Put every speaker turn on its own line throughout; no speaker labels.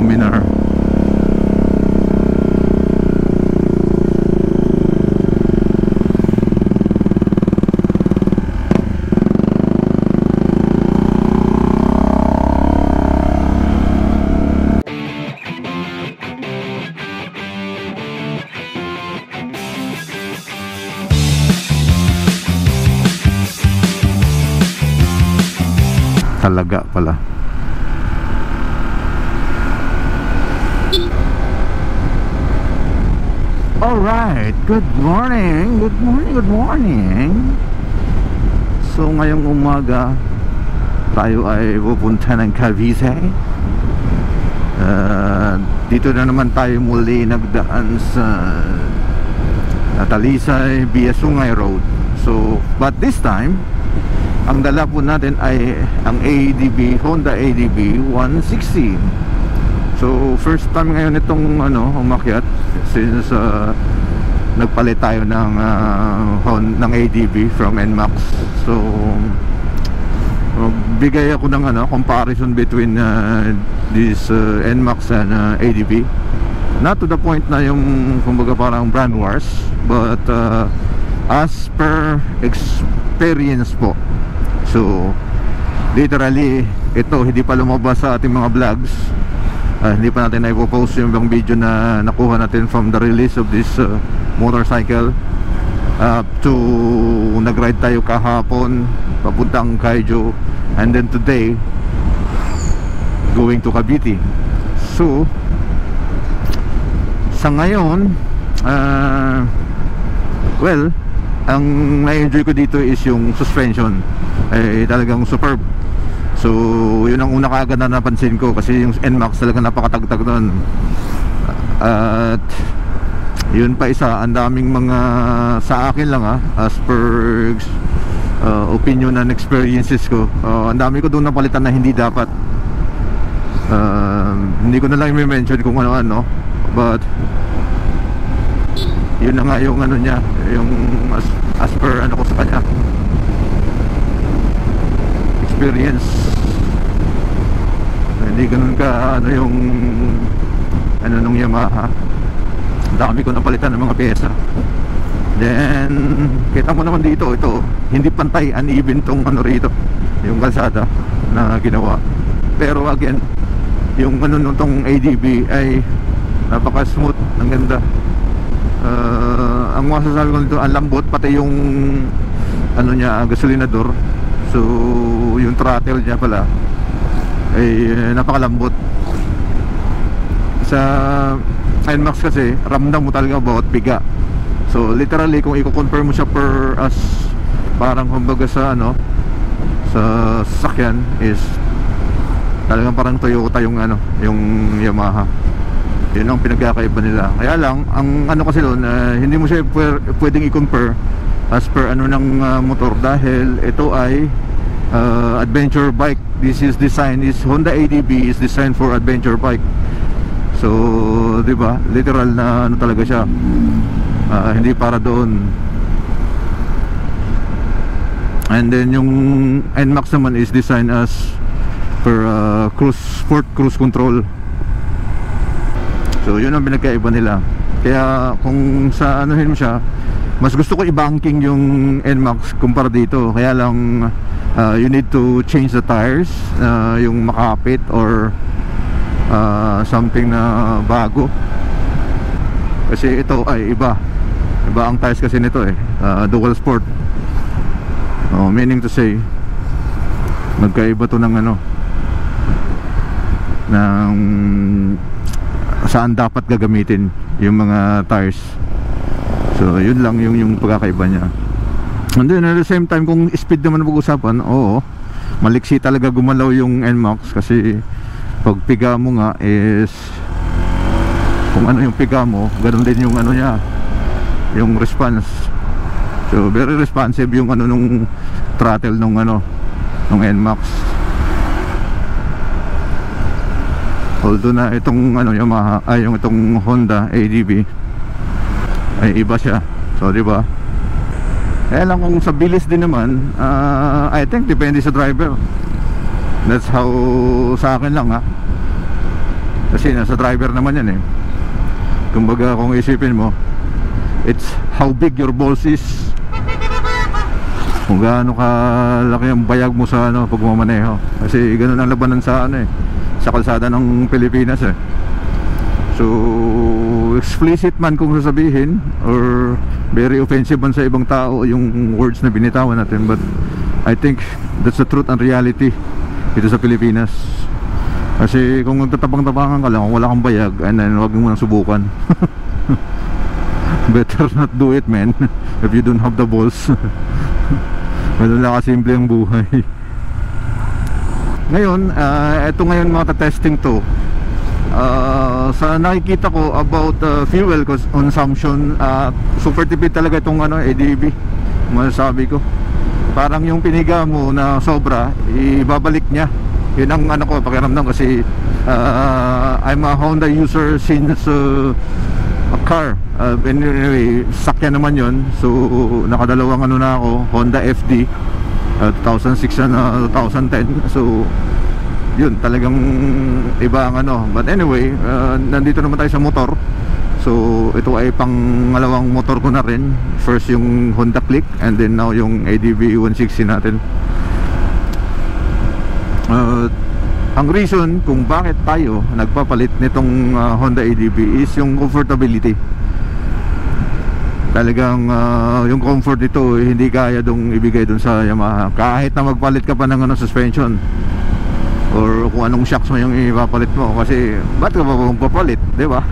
Luminar. Talaga pala. Alright, good morning. Good morning, good morning. So ngayong umaga tayo ay pupunta ng Cavite. Dito na naman tayo muli nagdaan sa Talisay via Sungay Road. So, but this time ang dala po natin ay ang ADB, Honda ADB 160. So first time ngayon itong umakyat since nagpalit tayo ng ADB from NMAX. So bigay ako ng comparison between this NMAX and ADB. Not to the point na yung kumbaga parang brand wars, but as per experience po. So literally ito hindi pa lumabas sa ating mga vlogs. Hindi pa natin naipopost yung ibang video na nakuha natin from the release of this motorcycle. Up to nag-ride tayo kahapon papuntang Kaijo, and then today going to Cavite. So sa ngayon well, ang na-enjoy ko dito is yung suspension ay talagang superb. So yun ang una kaagad na napansin ko, kasi yung NMAX talaga napakatagtag doon. At yun pa isa, ang daming mga, sa akin lang as per opinion and experiences ko, ang dami ko doon napalitan na hindi dapat. Hindi ko na lang i-mention kung ano-ano, but yun na nga yung niya, yung as per ko sa kanya experience. Hindi ganun ka yung nung Yamaha. Dami ko napalitan ng mga pyesa. Then kita mo naman dito, ito hindi pantay, uneven tong rito, yung kalsada na ginawa. Pero again, yung tong ADB ay napaka smooth, ang ganda. Ang masasabi ko nito, ang lambot, pati yung niya, gasolinador. So yung throttle niya pala ay napakalambot. Sa NMAX kasi ramdam mo talaga bawat piga. So literally kung i-compare mo siya per as parang kumbaga sa sa sasakyan, is talagang parang Toyota yung yung Yamaha. Yun ang pinagkakaiba nila. Kaya lang ang kasi doon, hindi mo siya pwedeng i-compare as per ng motor, dahil ito ay adventure bike. Honda ADB is designed for adventure bike. So diba, literal na talaga siya, hindi para doon. And then yung NMAX naman is designed as for sport cruise control. So yun ang pinagkaiba nila. Kaya kung sa mo siya, mas gusto ko i-banking yung NMAX kumpara dito. Kaya lang you need to change the tires, yung makapit or something na bago. Kasi ito ay iba ang tires kasi nito dual sport. Meaning to say, magkaiba to ng ng saan dapat gagamitin yung mga tires. So yun lang yung pagkakaiba niya. And then at the same time, kung speed naman pag-usapan, oo, maliksi talaga gumalaw yung NMAX. Kasi pag piga mo nga is, kung yung piga mo, ganun din yung niya, yung response. So very responsive yung nung throttle nung nung NMAX. Although na itong Yamaha ay yung itong Honda ADB ay iba siya. So di ba? Kaya lang kung sa bilis din naman, I think depende sa driver. That's how sa akin lang Kasi nasa driver naman yan eh. Kumbaga kung isipin mo, it's how big your balls is, kung gaano kalaki ang bayag mo sa ano pag mamaneho. Kasi ganun ang labanan sa ano eh, sa kalsada ng Pilipinas eh. So explicit man kung sasabihin, or very offensive man sa ibang tao yung words na binitawan natin, but I think that's the truth and reality dito sa Pilipinas. Kasi kung magtatabang-tabangan ka lang, kung wala kang bayag, and then wag mo nang subukan. Better not do it, man, if you don't have the balls. Ganun lang kasimple ang buhay. Ngayon, eto ngayon mga testing to. Sa nakikita ko about fuel consumption, super tipid talaga itong ano, ADB. Masasabi ko, parang yung piniga mo na sobra, ibabalik niya. Yun ang ano ko, pakiramdam. Kasi I'm a Honda user since a car. Anyway, sakyan naman yun. So nakadalawang ano na ako, Honda FD 2006 na 2010. So yun, talagang iba ang ano. But anyway, nandito naman tayo sa motor. So ito ay pangalawang motor ko na rin. First yung Honda Click, and then now yung ADB 160 natin. Ang reason kung bakit tayo nagpapalit nitong Honda ADB is yung comfortability. Talagang yung comfort nito hindi kaya dong ibigay dun sa Yamaha. Kahit na magpalit ka pa ng ano, suspension, or kung anong shocks mo yung ipapalit mo. Kasi ba't ka ba magpapalit, di ba?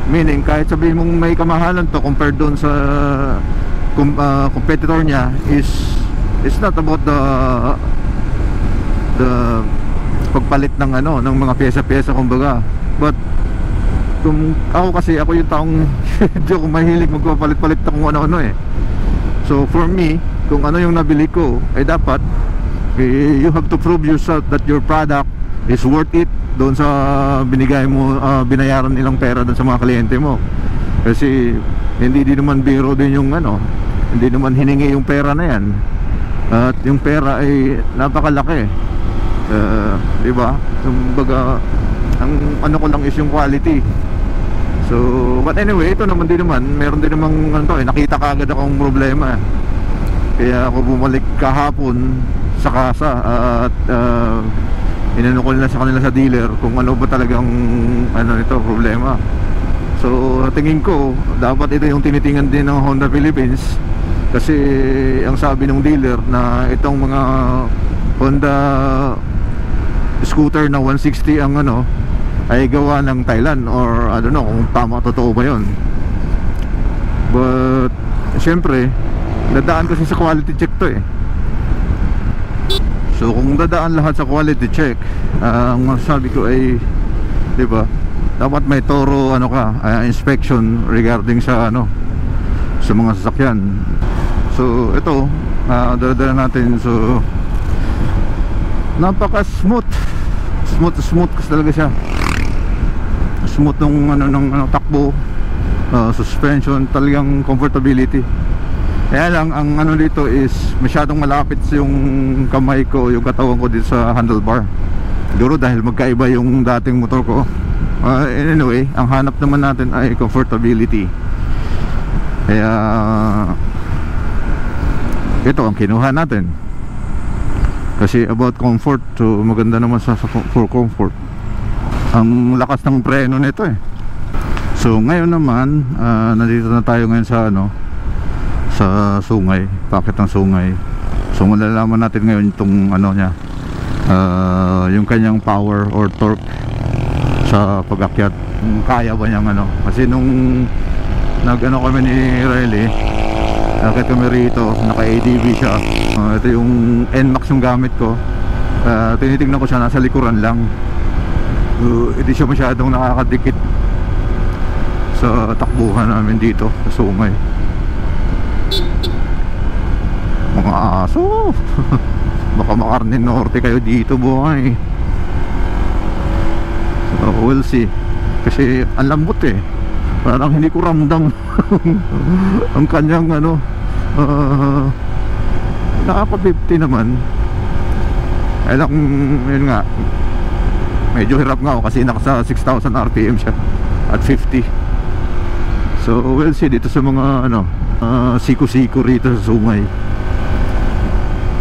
Meaning kahit sabihin mong may kamahalan to compared doon sa competitor niya, it's not about the pagpalit ng ano, ng mga pyesa-pyesa kumbaga. But kung ako yung taong hindi ako mahilig magpapalit-palit na kung ano-ano eh. So for me, kung ano yung nabili ko, ay dapat you have to prove yourself that your product is worth it doon sa binigay mo, binayaran nilang pera doon sa mga kliyente mo. Kasi hindi din naman biro din yung ano, hindi naman hiningi yung pera na yan. At yung pera ay napakalaki. Diba? Kumbaga, ang ano ko lang is yung quality. So, but anyway, ito naman din naman, meron din namang ano to, nakita kaagad akong problema. Kaya ako bumalik kahapon sa kasa at inano ko nila sa kanila sa dealer kung ano ba talagang ano nito problema. So tingin ko dapat ito yung tinitingnan din ng Honda Philippines, kasi ang sabi ng dealer na itong mga Honda scooter na 160 ang ano ay gawa ng Thailand, or I don't know kung tama, totoo ba yun. But syempre dadaan kasi sa quality check to eh. So kung dadaan lahat sa quality check, ang masasabi ko ay, di ba, dapat may thorough ano ka, inspection regarding sa ano, sa mga sasakyan. So ito, dala natin. So napaka smooth kasi talaga siya. Smooth nung ano, takbo, suspension, talagang comfortability. Kaya lang ang ano dito is masyadong malapit yung kamay ko, yung katawan ko dito sa handlebar. Siguro dahil magkaiba yung dating motor ko. Anyway, ang hanap naman natin ay comfortability. Kaya ito ang kinuha natin. Kasi about comfort, so maganda naman for comfort. Ang lakas ng preno nito eh. So ngayon naman, nandito na tayo ngayon sa ano, sa Sungay, packet ng Sungay. So malalaman natin ngayon itong ano niya, yung kanyang power or torque sa pag-akyat. Kaya ba niyang ano, kasi nung nag-ano kami ni Riley, akit kami rito, naka-ADB siya. Ito yung NMAX yung gamit ko. Tinitingnan ko siya, nasa likuran lang. Hindi siya masyadong nakakadikit sa takbuhan namin dito sa Sungay. Mga aso. Baka makarnin norte kayo dito, boy. So we'll see. Kasi ang lambot eh, parang hindi ko ramdam ang kanyang ano, nakaka-50 naman. Ay lang, yun nga, medyo hirap nga ako kasi nasa 6,000 RPM siya at 50. So we'll see dito sa mga ano, siku-siku rito sa Sungay.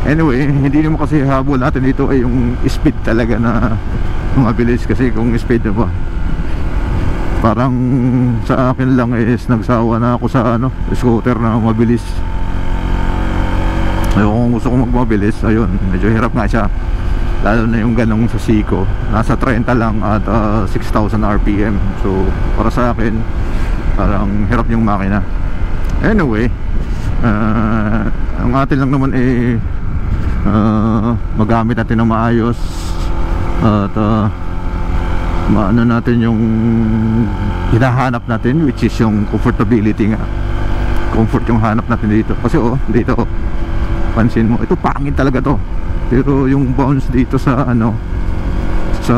Anyway, hindi naman kasi habol natin dito ay yung speed talaga na mabilis, kasi kung speed na ba, parang sa akin lang is nagsawa na ako sa ano, scooter na mabilis. Ayun, kung gusto kong magmabilis, ayun, medyo hirap nga siya, lalo na yung ganong sa Siko, nasa 30 lang at 6,000 RPM. So para sa akin parang hirap yung makina. Anyway, ang atin lang naman eh magamit natin ng maayos at maano natin yung hinahanap natin, which is yung comfortability nga. Comfort yung hanap natin dito. Kasi dito pansin mo, ito pangit talaga to, pero yung bounce dito sa ano, sa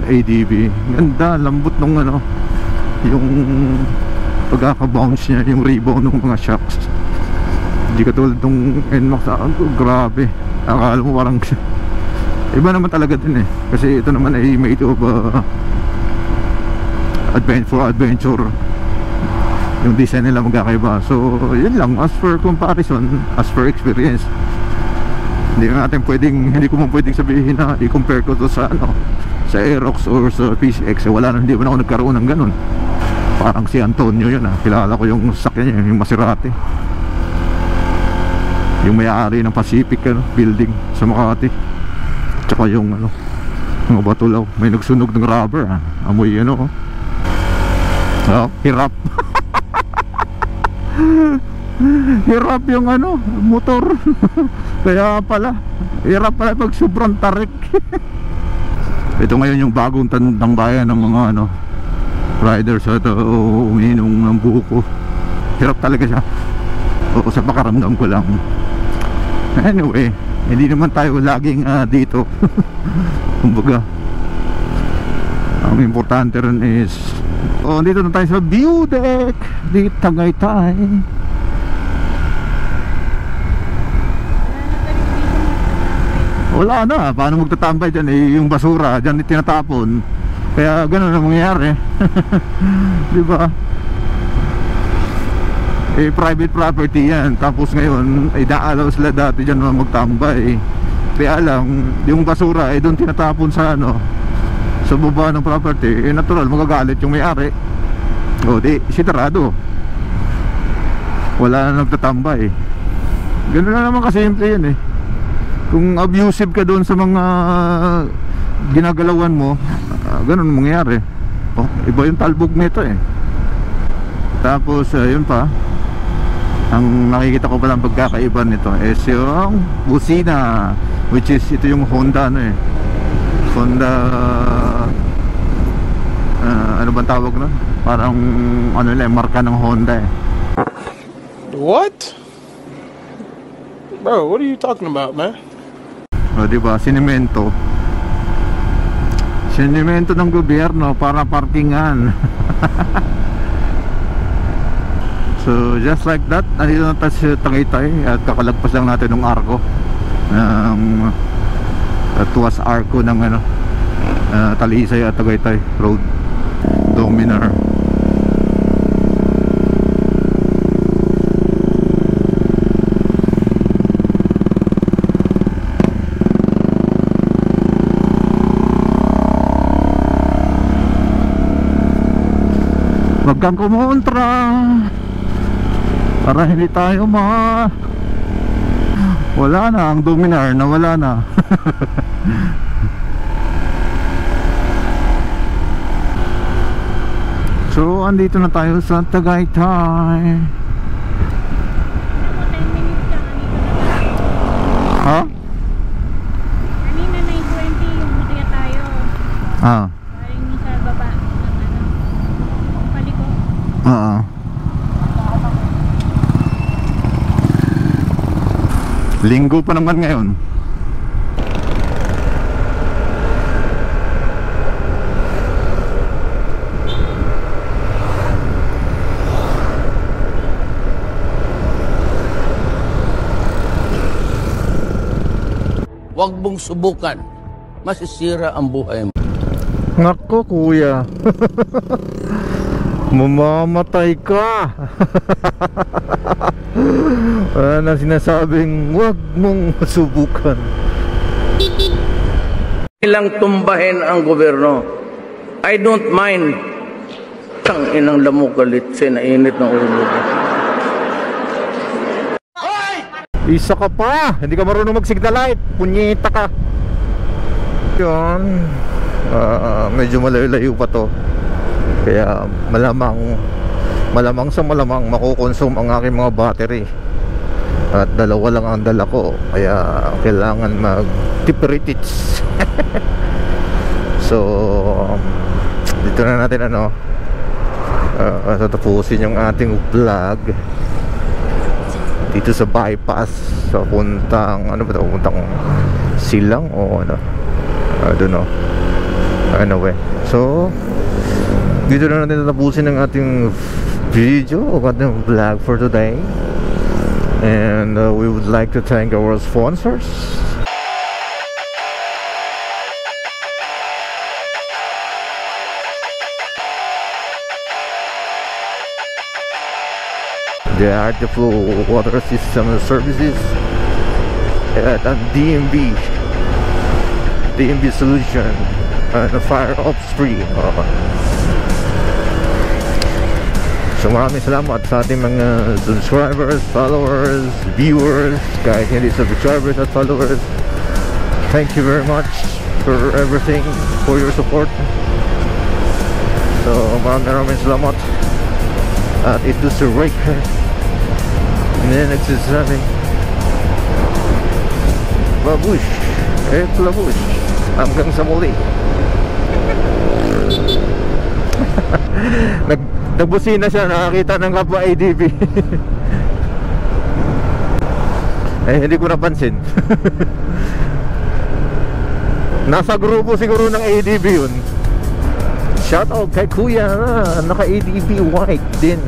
ADB ganda, lambot nung ano, yung pagkaka-bounce niya, yung rebound ng mga shocks. Hindi katulad nung NMAX. Grabe, akala mo parang iba naman talaga din eh, kasi ito naman ay made of adventure. Yung design nila magkakaiba. So yun lang, as per comparison, as per experience, hindi ko mo pwedeng sabihin na i-compare ko to sa ano, sa Aerox or sa PCX. Wala na, hindi mo na ako nagkaroon ng ganun. Parang si Antonio yun kilala ko yung sakyan niya, yung Maserati, yung may-ari ng Pacific building sa Makati. Tsaka yung ano, mga Batulaw, may nagsunog ng rubber amoy ano hirap. Hirap yung ano, motor. Kaya pala hirap pala pag sobrang tarik. Ito ngayon yung bagong tandang bayan ng mga ano, riders at umiinom ng buko. Hirap talaga siya. O sa pakaramdam ko lang. Anyway, hindi naman tayo laging dito. Kumbaga, ang importante rin is dito na tayo sa view deck di Tagaytay. Wala na, paano magtatambay dyan yung basura dyan tinatapon, kaya ganun ang mangyayari. Diba? Private property yan, tapos ngayon daalaw sila dati dyan na magtambay, kaya lang yung basura doon tinatapon sa ano, sa baba ng property. Natural magagalit yung may-ari, di sitarado, wala na nagtatambay. Ganun na naman kasimple yun Kung abusive ka doon sa mga ginagalawan mo, ganun mangyayari. Iba yung talbog nito Tapos yun pa, ang nakikita ko palang pagkakaiba nito is yung busina, which is ito yung Honda Honda ano bang tawag na? Parang ano lang, marka ng Honda
What? Bro, what are you talking about, man?
Diba, sinemento ng gobyerno para parkingan. So just like that, nandito na tayo sa Tagaytay at kakalagpas lang natin ng arko, ng tuwas arko ng ano, Talisay at Tagaytay Road, Dominar. Wag kang kumontra para hindi tayo wala na, ang Dominar nawala na. So andito na tayo sa Tagaytay. Ha?
Kanina 9:20 yung matiya tayo. Galing sa baba ng ano, paliko.
Linggo pa naman ngayon.
Huwag mong subukan, masisira ang buhay mo.
Nako kuya. Mamamatay ka. Wala na sinasabing wag mong subukan.
Ilang tumbahin ang gobyerno. I don't mind. Tang inang lamukalit, sinainit ng ulo.
Isa ka pa, hindi ka marunong mag-signal light. Punyeta ka. Yun. Medyo malayo-layo pa to. Kaya malamang sa malamang makukonsume ang aking mga battery. At dalawa lang ang dala ko. Kaya kailangan mag-tiperitits. So dito na natin tatapusin yung ating vlog dito sa bypass sa puntang puntang Silang o I don't know. Anyway, so dito na natin tatapusin ang ating video o ating vlog for today. And we would like to thank our sponsors. The Artflow Water System Services at DMB Solution and Fire Ops Free. So maraming salamat sa ating mga subscribers, followers, viewers, kahit hindi subscribers at followers. Thank you very much for everything, for your support. So maraming salamat. At ito si Raker. And then nagsasabi, babush, labush, hanggang sa muli. Nagbusina siya, nakakita ng kapwa ADB. Hindi ko napansin. Nasa grupo siguro ng ADB yun. Shout out kay Kuya, naka ADB white din.